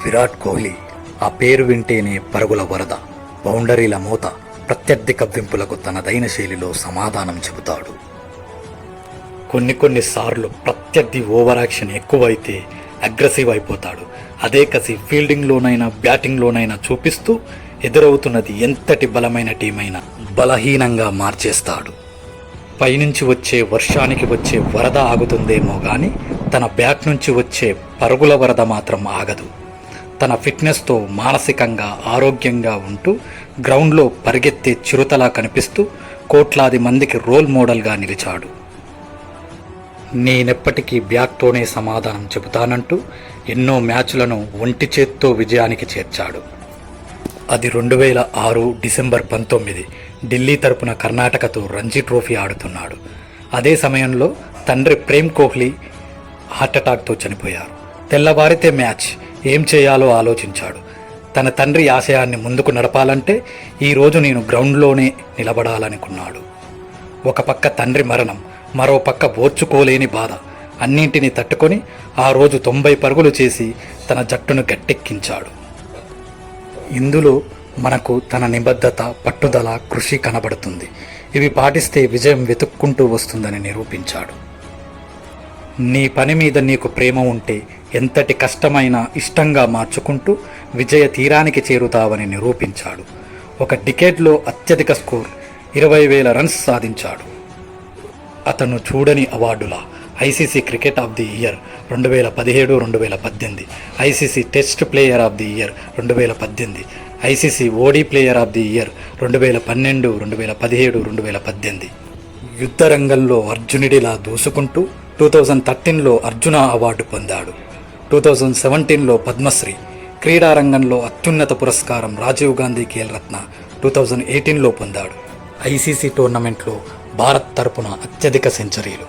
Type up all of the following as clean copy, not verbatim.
విరాట్ కోహ్లీ ఆ పేరు వింటేనే పరుగుల వరద, బౌండరీల మూత, ప్రత్యర్థి కవ్వింపులకు తనదైన శైలిలో సమాధానం చెబుతాడు. కొన్నిసార్లు ప్రత్యర్థి ఓవర్ యాక్షన్ ఎక్కువైతే అగ్రెసివ్ అయిపోతాడు. అదే కసి ఫీల్డింగ్లోనైనా బ్యాటింగ్లోనైనా చూపిస్తూ ఎదురవుతున్నది ఎంతటి బలమైన టీమైనా బలహీనంగా మార్చేస్తాడు. పైనుంచి వచ్చే వర్షానికి వచ్చే వరద ఆగుతుందేమో కానీ తన బ్యాట్ నుంచి వచ్చే పరుగుల వరద మాత్రం ఆగదు. తన ఫిట్నెస్తో మానసికంగా ఆరోగ్యంగా ఉంటూ గ్రౌండ్లో పరిగెత్తే చిరుతలా కనిపిస్తూ కోట్లాది మందికి రోల్ మోడల్గా నిలిచాడు. నేనెప్పటికీ బ్యాట్తోనే సమాధానం చెబుతానంటూ ఎన్నో మ్యాచ్లను ఒంటి చేత్తో విజయానికి చేర్చాడు. అది 2006 డిసెంబర్ 19 ఢిల్లీ తరపున కర్ణాటకతో రంజీ ట్రోఫీ ఆడుతున్నాడు. అదే సమయంలో తండ్రి ప్రేమ్ కోహ్లీ హార్ట్అటాక్తో చనిపోయారు. తెల్లవారితే మ్యాచ్ ఏం చేయాలో ఆలోచించాడు. తన తండ్రి ఆశయాన్ని ముందుకు నడపాలంటే ఈరోజు నేను గ్రౌండ్లోనే నిలబడాలనుకున్నాడు. ఒక పక్క తండ్రి మరణం, మరో పక్క ఓర్చుకోలేని బాధ, అన్నింటినీ తట్టుకొని ఆ రోజు 90 పరుగులు చేసి తన జట్టును గట్టెక్కించాడు. ఇందులో మనకు తన నిబద్ధత, పట్టుదల, కృషి కనబడుతుంది. ఇవి పాటిస్తే విజయం వెతుక్కుంటూ వస్తుందని నిరూపించాడు. నీ పని మీద నీకు ప్రేమ ఉంటే ఎంతటి కష్టమైనా ఇష్టంగా మార్చుకుంటూ విజయ తీరానికి చేరుతావని నిరూపించాడు. ఒక డికేడ్లో అత్యధిక స్కోర్ 20,000 రన్స్ సాధించాడు. అతను చూడని అవార్డుల ICC cricket of the year 2017-2018, ICC test player of the year 2018, ICC OD player of the year 2012, 2017, 2018. యుద్ధ రంగంలో అర్జునుడిలా దూసుకుంటూ 2013లో అర్జున అవార్డు పొందాడు. 2017లో పద్మశ్రీ, క్రీడారంగంలో అత్యున్నత పురస్కారం రాజీవ్ గాంధీ ఖేల్ రత్న 2018లో పొందాడు. ఐసీసీ టోర్నమెంట్లో భారత్ తరపున అత్యధిక సెంచరీలు.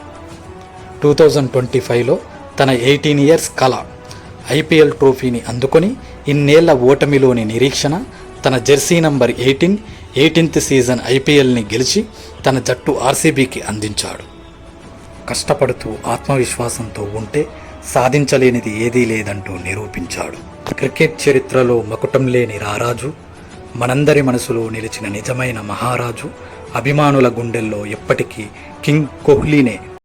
2025లో తన 18 ఇయర్స్ కళ ఐపీఎల్ ట్రోఫీని అందుకొని ఇన్నేళ్ల ఓటమిలోని నిరీక్షణ తన జెర్సీ నంబర్ 18th సీజన్ ఐపీఎల్ని గెలిచి తన జట్టు ఆర్సీబీకి అందించాడు. కష్టపడుతూ ఆత్మవిశ్వాసంతో ఉంటే సాధించలేనిది ఏదీ లేదంటూ నిరూపించాడు. క్రికెట్ చరిత్రలో మకుటం లేని రారాజు, మనందరి మనసులో నిలిచిన నిజమైన మహారాజు, అభిమానుల గుండెల్లో ఎప్పటికీ కింగ్ కోహ్లీనే.